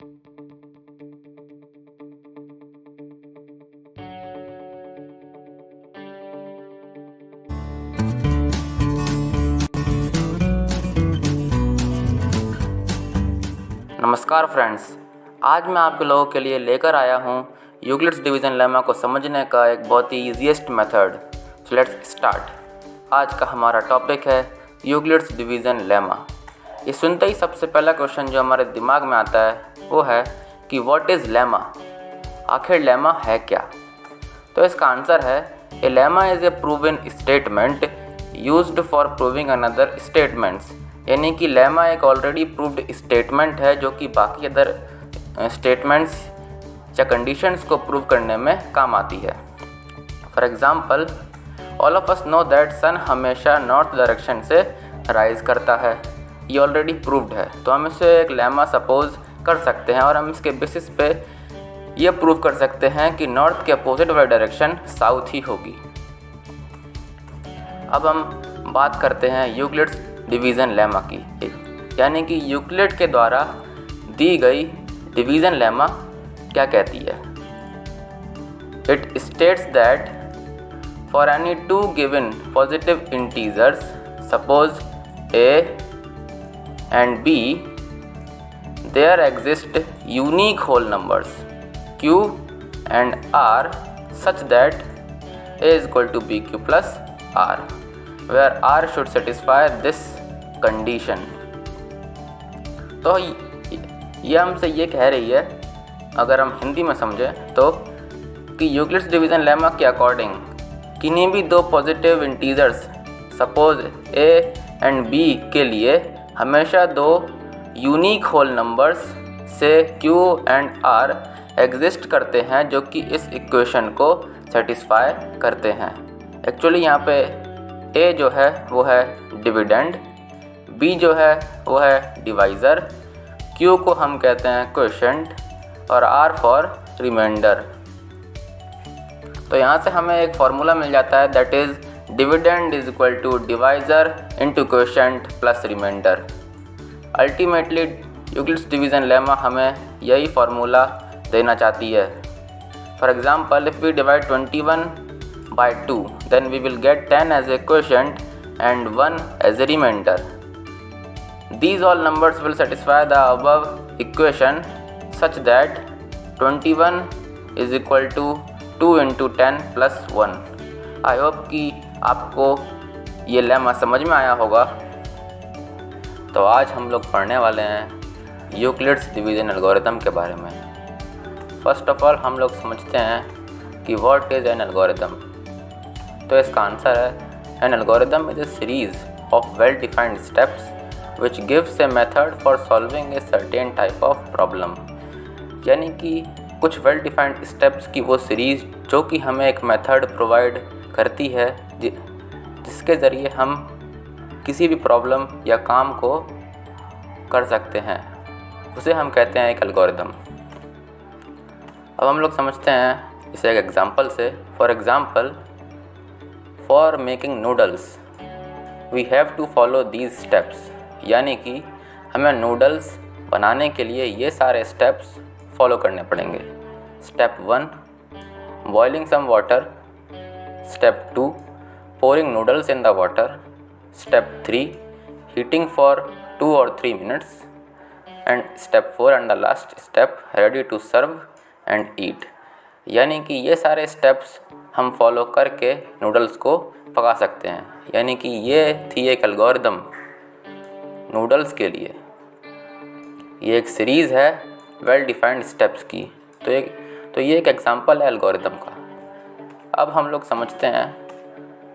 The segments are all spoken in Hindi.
नमस्कार फ्रेंड्स, आज मैं आप लोगों के लिए लेकर आया हूँ यूक्लिड्स डिवीज़न लेमा को समझने का एक बहुत ही easiest method. So let's start. आज का हमारा टॉपिक है यूक्लिड्स डिवीज़न लेमा। ये सुनते ही सबसे पहला क्वेश्चन जो हमारे दिमाग में आता है वो है कि व्हाट इज़ लेमा, आखिर लेमा है क्या। तो इसका आंसर है A lemma is a proven statement used for proving another statements. यानी कि लेमा एक ऑलरेडी प्रूव्ड स्टेटमेंट है जो कि बाकी अदर स्टेटमेंट्स या कंडीशंस को प्रूव करने में काम आती है। For example, all of us know that sun हमेशा नॉर्थ डायरेक्शन से राइज करता है। ये ऑलरेडी प्रूव्ड है, तो हम इसे एक लेमा सपोज कर सकते हैं और हम इसके बेसिस पे ये प्रूव कर सकते हैं कि नॉर्थ के अपोजिट वाली डायरेक्शन साउथ ही होगी। अब हम बात करते हैं यूक्लिड्स डिवीज़न लेमा की, यानी कि यूक्लिड के द्वारा दी गई डिवीज़न लेमा क्या कहती है। It states that for any two given positive integers suppose a and b, there exist unique whole numbers q and r such that a is equal to bq plus r, where r should satisfy this condition। तो ये हमसे ये कह रही है, अगर हम हिंदी में समझें तो, कि यूक्लिड्स डिवीज़न लेमा के अकॉर्डिंग किन्हीं भी दो positive integers suppose a and b के लिए हमेशा दो यूनिक होल नंबर्स से q एंड r एग्जिस्ट करते हैं जो कि इस इक्वेशन को सेटिस्फाई करते हैं। एक्चुअली यहाँ पे a जो है वो है डिविडेंड, b जो है वो है डिवाइज़र, q को हम कहते हैं क्वोशेंट और r फॉर रिमाइंडर। तो यहाँ से हमें एक फार्मूला मिल जाता है, that is dividend is equal to divisor into quotient plus remainder. Ultimately Euclid's division lemma हमें यही फार्मूला देना चाहती है। For example, if we divide 21 by 2, then we will get 10 as a quotient and 1 as a remainder. These all numbers will satisfy the above equation such that 21 is equal to 2 into 10 plus 1. I hope कि आपको ये लेमा समझ में आया होगा। तो आज हम लोग पढ़ने वाले हैं यूक्लिड्स डिवीज़न एल्गोरिथम के बारे में। फर्स्ट ऑफ ऑल हम लोग समझते हैं कि व्हाट इज़ एन एल्गोरिथम। तो इसका आंसर है, an algorithm is a series of well defined steps which gives a method for solving a certain type of problem. यानी कि कुछ वेल डिफाइंड स्टेप्स की वो सीरीज़ जो कि हमें एक मेथड प्रोवाइड करती है जिसके ज़रिए हम किसी भी प्रॉब्लम या काम को कर सकते हैं, उसे हम कहते हैं एक एल्गोरिथम। अब हम लोग समझते हैं इसे एक एग्ज़ाम्पल से। For example, for making noodles we have to follow these steps. यानी कि हमें नूडल्स बनाने के लिए ये सारे स्टेप्स फॉलो करने पड़ेंगे। Step 1, boiling some water. Step 2, pouring noodles in the water. Step 3, heating for 2 or 3 minutes. And step 4 and the last step, ready to serve and eat। यानी कि ये सारे स्टेप्स हम फॉलो करके नूडल्स को पका सकते हैं। यानी कि ये थी एक एल्गोरिथम नूडल्स के लिए। ये एक सीरीज़ है वेल डिफाइंड स्टेप्स की। तो ये एक एग्जांपल है एल्गोरिथम का। अब हम लोग समझते हैं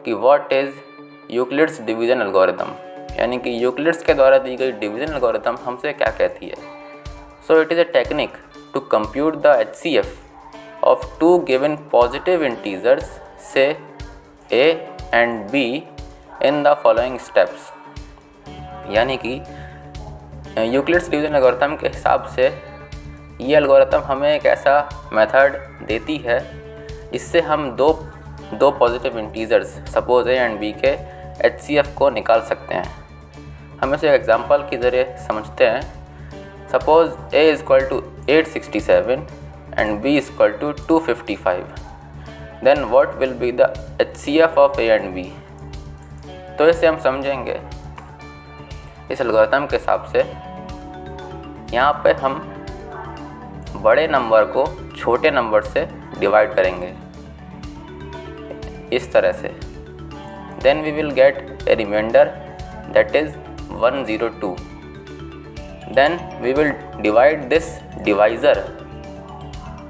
कि what is Euclid's division algorithm, यानी कि यूक्लिड्स के द्वारा दी गई डिवीज़न एल्गोरिथम हमसे क्या कहती है। So it is a technique to compute the HCF of two given positive integers say A and B in the following steps. यानी कि यूक्लिड्स डिवीज़न एल्गोरिथम के हिसाब से ये एल्गोरिथम हमें एक ऐसा मेथड देती है जिससे हम दो positive integers suppose A and B के HCF को निकाल सकते हैं। हम इसे एग्जांपल के ज़रिए समझते हैं। Suppose A is equal to 867 and B is equal to 255. Then what will be the HCF of A and B? तो इसे हम समझेंगे इस एल्गोरिथम के हिसाब से। यहाँ पे हम बड़े नंबर को छोटे नंबर से डिवाइड करेंगे इस तरह से। Then we will get a remainder that is 102. Then we will divide this divisor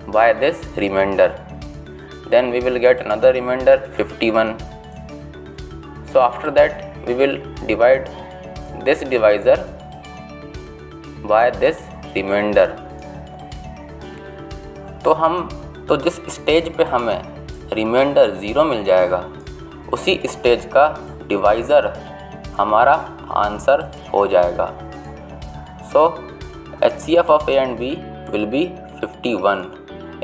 by this remainder. Then we will get another remainder 51. So after that we will divide this divisor by this remainder. तो जिस स्टेज पे हमें रिमाइंडर 0 मिल जाएगा उसी स्टेज का डिवाइज़र हमारा आंसर हो जाएगा। सो HCF of A and B will be 51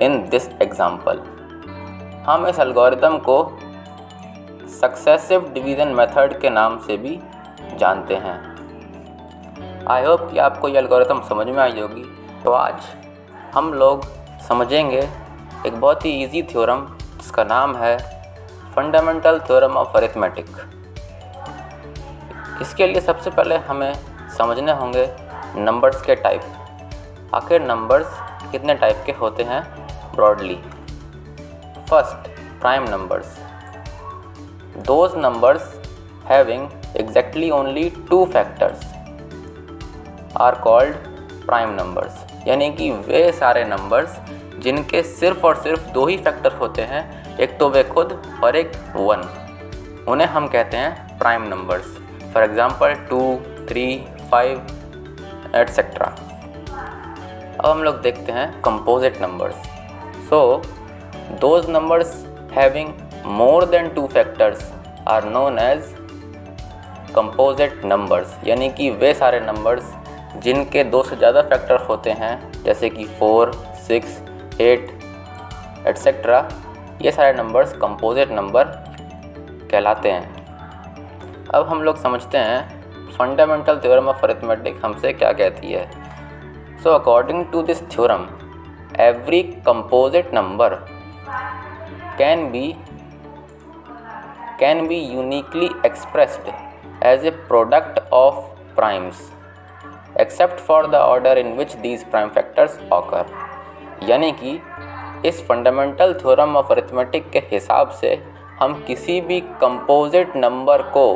in this example. हम इस एल्गोरिथम को सक्सेसिव डिवीज़न मेथड के नाम से भी जानते हैं। आई होप कि आपको ये एल्गोरिथम समझ में आई होगी। तो आज हम लोग समझेंगे एक बहुत ही इजी थ्योरम जिसका नाम है फंडामेंटल थ्योरम ऑफ अरिथमेटिक। इसके लिए सबसे पहले हमें समझने होंगे नंबर्स के टाइप। आखिर नंबर्स कितने टाइप के होते हैं broadly. First, prime numbers. Those numbers having exactly only 2 factors are called prime numbers. यानी कि वे सारे नंबर्स जिनके सिर्फ और सिर्फ 2 ही फैक्टर होते हैं, एक तो वे खुद और एक 1, उन्हें हम कहते हैं prime numbers. For example 2, 3, 5 etcetera. अब हम लोग देखते हैं composite numbers. So those numbers having more than 2 factors are known as composite numbers. यानी कि वे सारे नंबर्स जिनके 2 से ज़्यादा फैक्टर होते हैं, जैसे कि 4, 6, 8 एटसेट्रा, ये सारे नंबर्स कंपोजिट नंबर कहलाते हैं। अब हम लोग समझते हैं फंडामेंटल थ्योरम ऑफ अरिथमेटिक हमसे क्या कहती है। So according to this theorem every composite number can be uniquely expressed as a product of primes except for the order in which these prime factors occur. यानी कि इस फंडामेंटल थ्योरम ऑफ अरिथमेटिक के हिसाब से हम किसी भी कंपोजिट नंबर को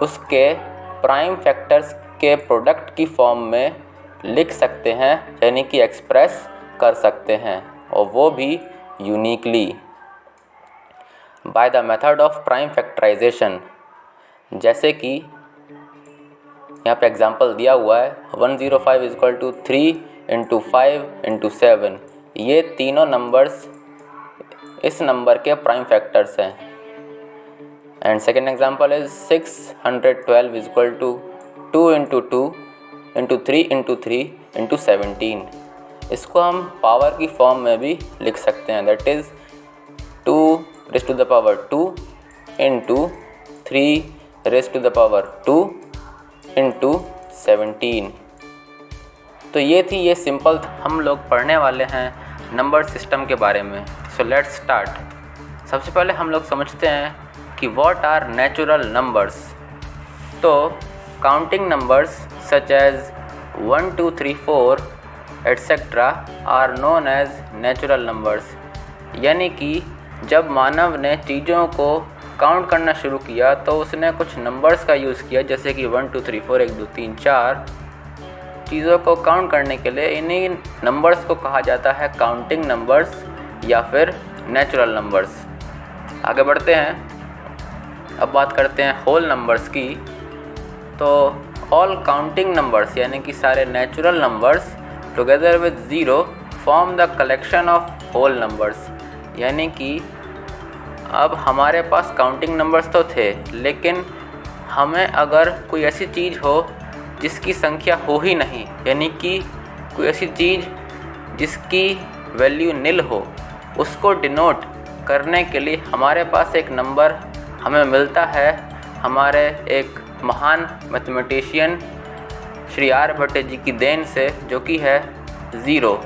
उसके प्राइम फैक्टर्स के प्रोडक्ट की फॉर्म में लिख सकते हैं, यानी कि एक्सप्रेस कर सकते हैं, और वो भी uniquely by the method of prime factorization. जैसे कि यहाँ पे एग्जांपल दिया हुआ है 105 इक्वल टू 3 × 5 × 7। ये तीनों नंबर्स इस नंबर के प्राइम फैक्टर्स हैं। And second example is 612 equal to 2 × 2 × 3 × 3 × 17। इसको हम पावर की फॉर्म में भी लिख सकते हैं, that is 2 raised to the power 2 into 3 raised to the power 2 into 17। तो ये थी ये सिंपल। हम लोग पढ़ने वाले हैं नंबर सिस्टम के बारे में। So let's start. सबसे पहले हम लोग समझते हैं कि व्हाट आर नेचुरल नंबर्स। तो counting numbers such as 1 2 3 4 etcetera are known as natural numbers. यानी कि जब मानव ने चीज़ों को काउंट करना शुरू किया तो उसने कुछ नंबर्स का यूज़ किया, जैसे कि 1 2 3 4 1 2 3 4 चीज़ों को काउंट करने के लिए। इन्हीं नंबर्स को कहा जाता है काउंटिंग नंबर्स या फिर नेचुरल नंबर्स। आगे बढ़ते हैं, अब बात करते हैं होल नंबर्स की। तो ऑल काउंटिंग नंबर्स यानी कि सारे natural numbers together with zero form the collection of whole numbers. यानी कि अब हमारे पास काउंटिंग नंबर्स तो थे, लेकिन हमें अगर कोई ऐसी चीज़ हो जिसकी संख्या हो ही नहीं, यानी कि कोई ऐसी चीज़ जिसकी वैल्यू निल हो, उसको डिनोट करने के लिए हमारे पास एक नंबर हमें मिलता है हमारे एक महान मैथमेटिशियन श्री आर्यभट्ट जी की देन से, जो कि है ज़ीरो।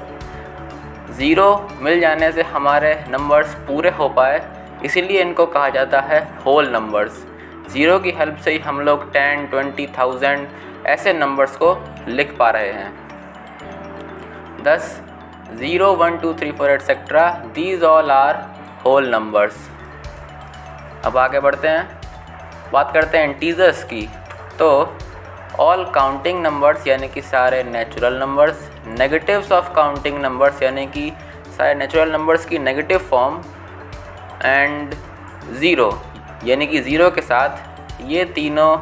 ज़ीरो मिल जाने से हमारे नंबर्स पूरे हो पाए, इसीलिए इनको कहा जाता है होल नंबर्स। ज़ीरो की हेल्प से ही हम लोग 10, 20, 1000 ऐसे नंबर्स को लिख पा रहे हैं। Thus 0, 1, 2, 3, 4 etc. These all are whole numbers। अब आगे बढ़ते हैं, बात करते हैं इंटीजर्स की। तो ऑल काउंटिंग नंबर्स यानी कि सारे natural numbers, negatives of counting numbers यानी कि सारे नेचुरल नंबर्स की नेगेटिव फॉर्म, एंड ज़ीरो यानी कि ज़ीरो के साथ, ये तीनों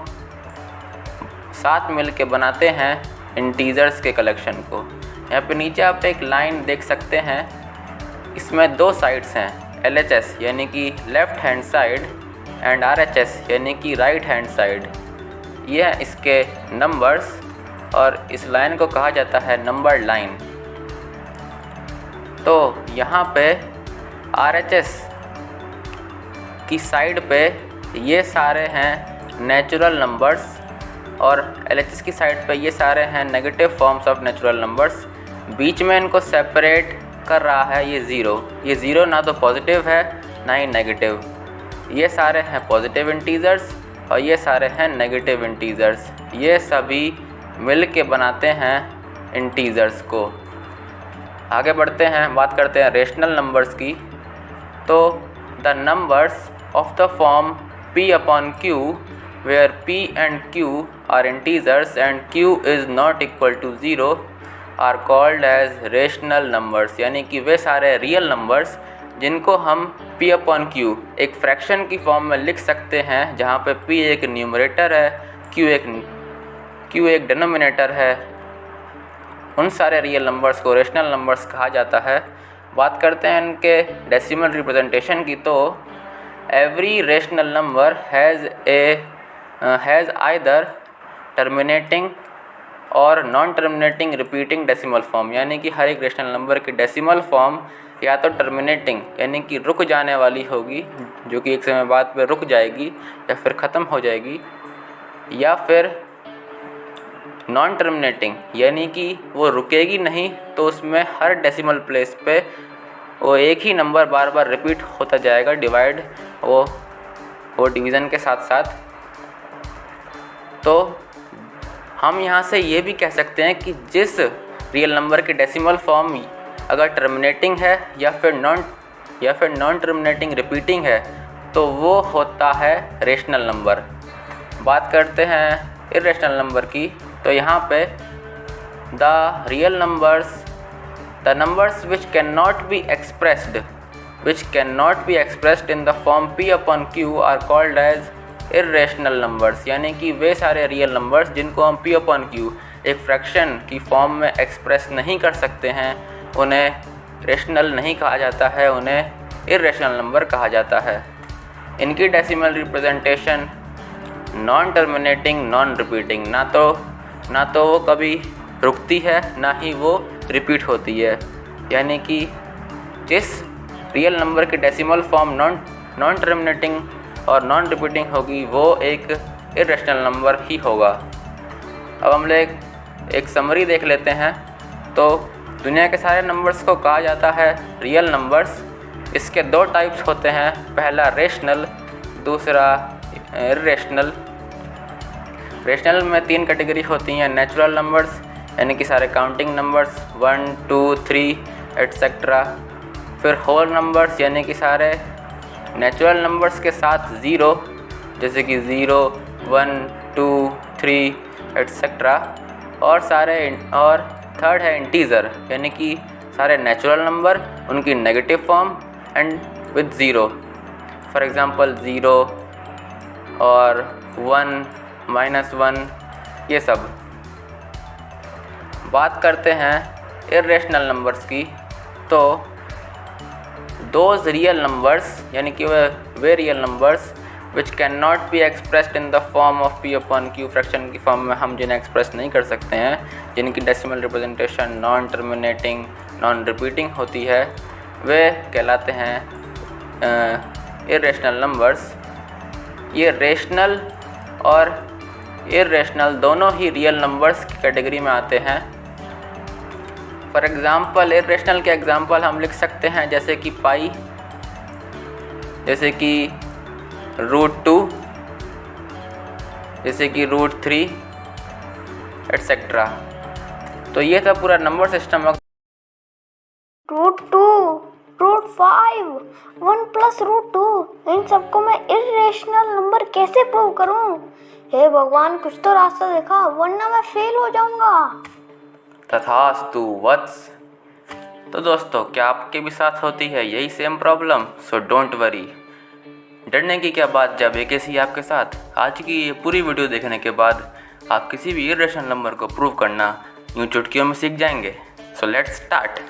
साथ मिल के बनाते हैं इंटीजर्स के कलेक्शन को। यहाँ पे नीचे आप एक लाइन देख सकते हैं, इसमें दो साइड्स हैं, LHS यानी कि left hand side and RHS यानी कि राइट हैंड साइड। ये हैं इसके नंबर्स और इस लाइन को कहा जाता है नंबर लाइन। तो यहाँ पे RHS की साइड पे ये सारे हैं नेचुरल नंबर्स और LHS की साइड पे ये सारे हैं negative forms of natural numbers. बीच में इनको सेपरेट कर रहा है ये ज़ीरो। ये ज़ीरो ना तो पॉजिटिव है ना ही नेगेटिव। ये सारे हैं पॉजिटिव इंटीजर्स और ये सारे हैं नेगेटिव इंटीजर्स। ये सभी मिल के बनाते हैं इंटीजर्स को। आगे बढ़ते हैं, बात करते हैं रेशनल नंबर्स की। तो the numbers of the form P/Q where P and Q are integers and Q is not equal to 0 are called as rational numbers। यानी कि वे सारे रियल नंबर्स जिनको हम P/Q एक फ्रैक्शन की फॉर्म में लिख सकते हैं, जहाँ पे P एक न्यूमरेटर है, Q एक डिनोमिनेटर है, उन सारे रियल नंबर्स को रेशनल नंबर्स कहा जाता है। बात करते हैं इनके डेसिमल रिप्रेजेंटेशन की। तो every rational number has either terminating और non terminating repeating decimal form. यानी कि हर एक रेशनल नंबर की डेसिमल फॉर्म या तो टर्मिनेटिंग यानी कि रुक जाने वाली होगी, जो कि एक समय बाद पे रुक जाएगी या फिर ख़त्म हो जाएगी, या फिर नॉन टर्मिनेटिंग यानी कि वो रुकेगी नहीं, तो उसमें हर डेसिमल प्लेस पे वो एक ही नंबर बार बार रिपीट होता जाएगा, डिवाइड वो डिवीज़न के साथ साथ। तो हम यहाँ से ये भी कह सकते हैं कि जिस रियल नंबर की डेसिमल फॉर्म अगर टर्मिनेटिंग है या फिर नॉन टर्मिनेटिंग रिपीटिंग है, तो वो होता है रेशनल नंबर। बात करते हैं इर्रेशनल नंबर की। तो यहाँ पे the real numbers, the numbers which cannot be expressed in the form P/Q are called as irrational numbers। यानी कि वे सारे रियल नंबर्स जिनको हम P/Q एक फ्रैक्शन की फॉर्म में एक्सप्रेस नहीं कर सकते हैं, उन्हें रेशनल नहीं कहा जाता है, उन्हें इर्रेशनल नंबर कहा जाता है। इनकी decimal representation non terminating, non repeating, ना तो वो कभी रुकती है ना ही वो रिपीट होती है। यानी कि जिस रियल नंबर की डेसिमल फॉर्म नॉन टर्मिनेटिंग और नॉन रिपीटिंग होगी, वो एक इर्रेशनल नंबर ही होगा। अब हम लोग एक समरी देख लेते हैं। तो दुनिया के सारे नंबर्स को कहा जाता है रियल नंबर्स। इसके दो टाइप्स होते हैं, पहला रेशनल, दूसरा इर्रेशनल। रेशनल में 3 कैटेगरी होती हैं, नेचुरल नंबर्स यानी कि सारे काउंटिंग नंबर्स 1, 2, 3 एट्सेट्रा। फिर होल नंबर्स यानी कि सारे नेचुरल नंबर्स के साथ ज़ीरो, जैसे कि 0, 1, 2, 3 एट्सेट्रा। और थर्ड है इंटीजर यानी कि सारे नेचुरल नंबर, उनकी negative form and with zero. For example 0 और 1, -1, ये सब। बात करते हैं इर्रेशनल नंबर्स की। तो दोज रियल नंबर्स यानी कि वे real numbers which can not be expressed in the form of P/Q fraction की फॉर्म में हम जिन्हें एक्सप्रेस नहीं कर सकते हैं, जिनकी decimal representation non terminating, non repeating होती है, वे कहलाते हैं इर्रेशनल नंबर्स। ये रेशनल और इर्रेशनल दोनों ही रियल नंबर्स की कैटेगरी में आते हैं। फॉर एग्ज़ाम्पल इर्रेशनल के एग्ज़ाम्पल हम लिख सकते हैं जैसे कि पाई, जैसे कि √2, जैसे कि √3 एट्सेट्रा। तो ये था पूरा नंबर सिस्टम। √2, √5, 1 + √2, इन सबको मैं इर्रेशनल नंबर कैसे प्रूव करूं? हे भगवान, कुछ तो रास्ता दिखा, वरना मैं फेल हो जाऊंगा। तथास्तु वत्स। तो दोस्तों, क्या आपके भी साथ होती है यही same problem? So don't worry, डरने की क्या बात जब एक ऐसी आपके साथ। आज की ये पूरी वीडियो देखने के बाद आप किसी भी इर्रेशनल नंबर को प्रूव करना यूँ चुटकियों में सीख जाएंगे। सो let's start.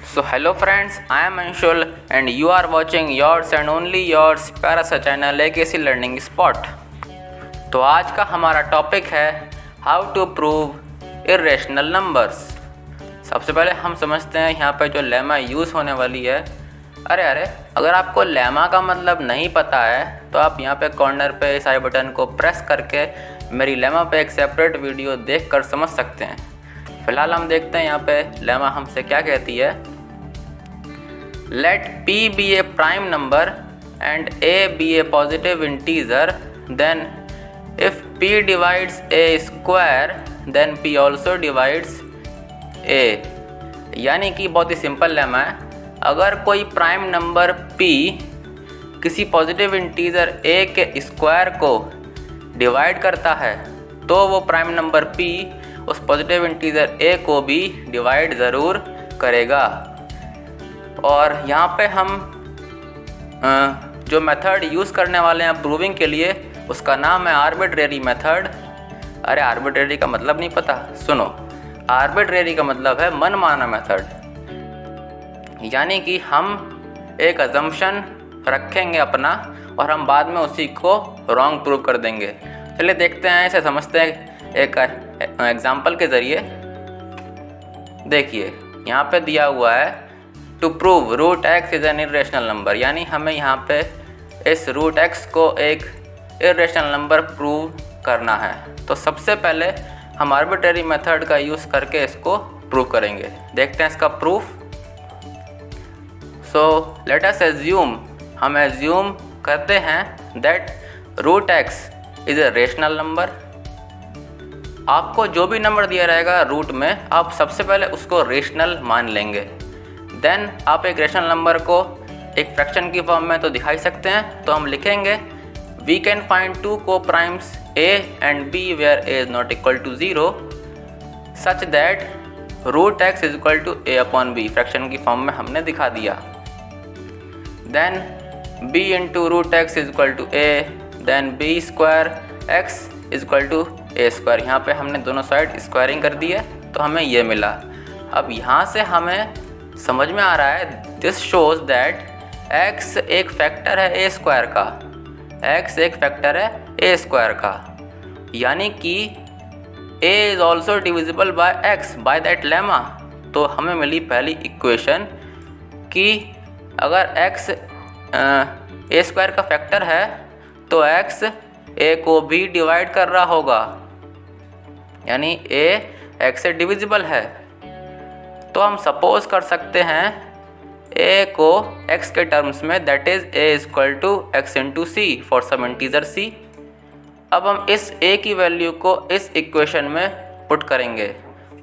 So hello friends, I am Anshul and you are watching yours and only yours Parasa channel AKC Learning Spot। तो आज का हमारा टॉपिक है how to prove irrational numbers. सबसे पहले हम समझते हैं यहाँ पे जो लेमा यूज़ होने वाली है। अरे अगर आपको लेमा का मतलब नहीं पता है तो आप यहाँ पे कॉर्नर पे इस आई बटन को प्रेस करके मेरी लेमा पे एक सेपरेट वीडियो देख कर समझ सकते हैं। फ़िलहाल हम देखते हैं यहाँ पे लेमा हमसे क्या कहती है। Let P be a prime number and A be a positive integer, then if P divides A square, then P also divides A। यानी कि बहुत ही सिंपल लेमा है। अगर कोई प्राइम नंबर P किसी पॉजिटिव इंटीजर A के स्क्वायर को डिवाइड करता है तो वो प्राइम नंबर P उस पॉजिटिव इंटीजर A को भी डिवाइड ज़रूर करेगा। और यहाँ पे हम जो मेथड यूज़ करने वाले हैं प्रूविंग के लिए उसका नाम है आर्बिट्रेरी मेथड। अरे आर्बिट्रेरी का मतलब नहीं पता? सुनो, आर्बिट्रेरी का मतलब है मनमाना मेथड। यानी कि हम एक अजम्पशन रखेंगे अपना और हम बाद में उसी को रॉन्ग प्रूव कर देंगे। चलिए देखते हैं, इसे समझते हैं एक एग्जांपल के ज़रिए। देखिए यहाँ पे दिया हुआ है to prove √x is an irrational number, यानी हमें यहाँ पे इस √x को एक इर्रेशनल नंबर प्रूव करना है। तो सबसे पहले हम आर्बिट्रेरी मेथड का यूज़ करके इसको प्रूव करेंगे। देखते हैं इसका proof. So let us assume, हम एज्यूम करते हैं that √x is a rational number. आपको जो भी नंबर दिया रहेगा रूट में, आप सबसे पहले उसको रेशनल मान लेंगे। देन आप एक रेशनल नंबर को एक फ्रैक्शन की फॉर्म में तो दिखाई सकते हैं। तो हम लिखेंगे we can find 2 coprimes A and B where A is not equal to 0 such that √x is equal to A/B। Fraction की फॉर्म में हमने दिखा दिया। Then B into √x is equal to A, then B square x is equal to A square. यहाँ पे हमने दोनों साइड स्क्वायरिंग कर दी है तो हमें ये मिला। अब यहाँ से हमें समझ में आ रहा है दिस शोज दैट x एक फैक्टर है a स्क्वायर का, x एक फैक्टर है a स्क्वायर का, यानी कि a is also divisible bye x by that lemma. तो हमें मिली पहली इक्वेशन कि अगर x a स्क्वायर का फैक्टर है तो x a को भी डिवाइड कर रहा होगा, यानी a x से डिविजिबल है। तो हम सपोज कर सकते हैं a को x के टर्म्स में, that is a is equal to x into C for some integer c। अब हम इस a की वैल्यू को इस इक्वेशन में पुट करेंगे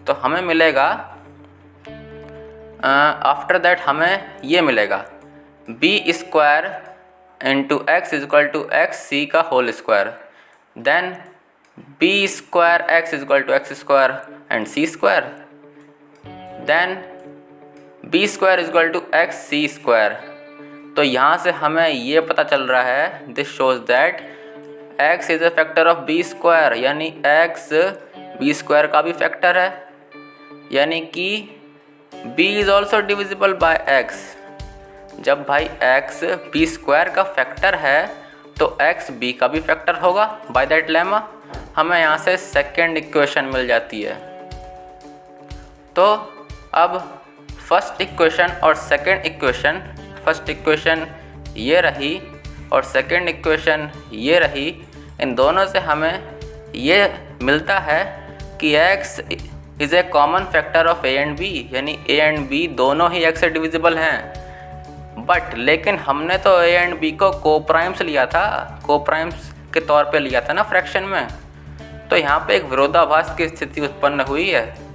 तो हमें मिलेगा, आफ्टर दैट हमें ये मिलेगा b square into x is equal to x c का whole square, then b square x is equal to x square and c square, then b square is equal to x c square. तो यहाँ से हमें ये पता चल रहा है this shows that x is a factor of b square, यानी x b स्क्वायर का भी फैक्टर है, यानी कि b is also divisible bye x। जब भाई x b स्क्वायर का फैक्टर है तो x b का भी फैक्टर होगा बाय दैट लेमा। हमें यहाँ से सेकेंड इक्वेशन मिल जाती है। तो अब फर्स्ट इक्वेशन और सेकंड इक्वेशन, फर्स्ट इक्वेशन ये रही और सेकंड इक्वेशन ये रही, इन दोनों से हमें ये मिलता है कि x is A common factor of a and b, यानी a एंड b दोनों ही x से डिविजिबल हैं। बट लेकिन हमने तो a एंड b को कोप्राइम्स लिया था, कोप्राइम्स के तौर पे लिया था ना फ्रैक्शन में, तो यहाँ पे एक विरोधाभास की स्थिति उत्पन्न हुई है,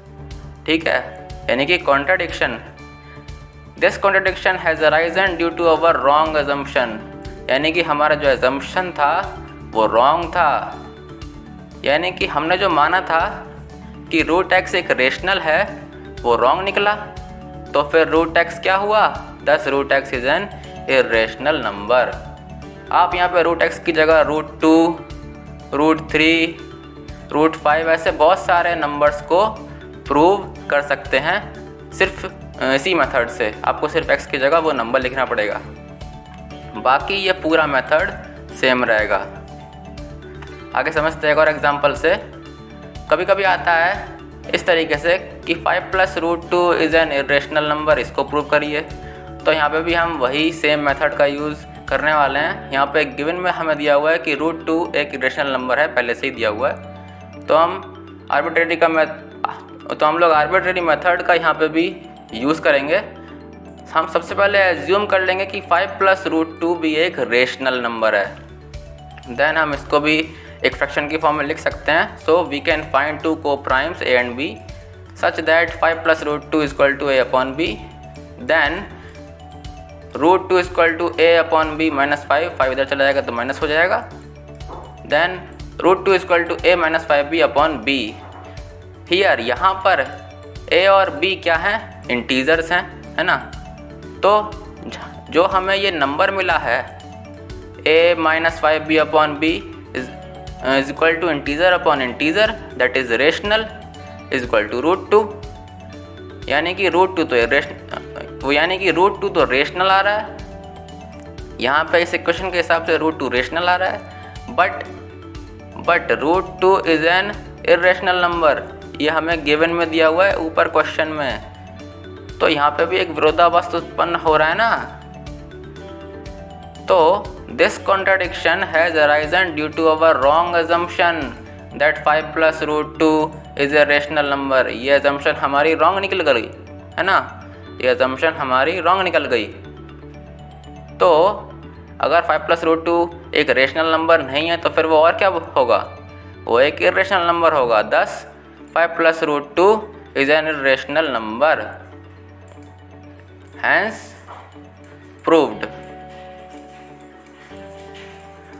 ठीक है, यानी कि contradiction. This contradiction has arisen due to our wrong assumption, यानी कि हमारा जो अजम्पशन था वो रॉन्ग था, यानी कि हमने जो माना था कि रूट एक्स एक रेशनल है वो रॉन्ग निकला। तो फिर रूट एक्स क्या हुआ, thus root x is an irrational number. आप यहाँ पे रूट एक्स की जगह रूट 2, रूट 3, रूट 5 ऐसे बहुत सारे नंबर्स को प्रूव कर सकते हैं सिर्फ इसी मेथड से। आपको सिर्फ एक्स की जगह वो नंबर लिखना पड़ेगा, बाकी ये पूरा मेथड सेम रहेगा। आगे समझते हैं एक और एग्जांपल से। कभी कभी आता है इस तरीके से कि 5 + √2 इज़ एन इरेशनल नंबर, इसको प्रूव करिए। तो यहाँ पे भी हम वही सेम मेथड का यूज़ करने वाले हैं। यहाँ पे गिवन में हमें दिया हुआ है कि √2 एक इरेशनल नंबर है, पहले से ही दिया हुआ है। तो हम लोग आर्बिट्रेरी मेथड का यहाँ पे भी यूज़ करेंगे। हम सबसे पहले एज्यूम कर लेंगे कि 5 + √2 भी एक रेशनल नंबर है, देन हम इसको भी एक फ्रैक्शन की फॉर्म में लिख सकते हैं। So we can find two coprimes a and b such that 5 + √2 = a/b, then √2 = a/b -5, 5 इधर चला जाएगा तो माइनस हो जाएगा, देन √2 = a - 5b/b। हियर यहाँ पर a और b क्या हैं, इंटीजर्स हैं, है ना। तो जो हमें ये नंबर मिला है a - 5b/b is equal to integer upon integer, that is rational, is equal to √2, यानी कि √2 तो रेशनल आ रहा है। यहाँ पे इस इक्वेशन के हिसाब से √2 रेशनल आ रहा है, but √2 is an irrational number, ये हमें गिवन में दिया हुआ है ऊपर क्वेश्चन में। तो यहाँ पे भी एक विरोधाभास उत्पन्न हो रहा है ना। तो this contradiction has arisen due to our wrong assumption that 5 + √2 is a rational number. ये अजम्पशन हमारी रॉन्ग निकल गई, है ना, ये अजम्पशन हमारी रॉन्ग निकल गई। तो अगर 5 + √2 एक रेशनल नंबर नहीं है तो फिर वो और क्या होगा, वो एक इरेशनल नंबर होगा। thus 5 + √2 is an irrational number, hence proved.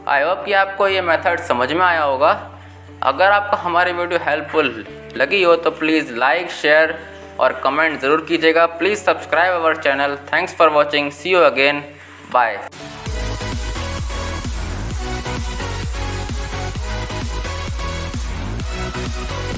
I hope कि आपको ये मेथड समझ में आया होगा। अगर आपको हमारी वीडियो हेल्पफुल लगी हो तो प्लीज़ लाइक, शेयर और कमेंट ज़रूर कीजिएगा। Please subscribe our channel. Thanks for watching, see you again, bye.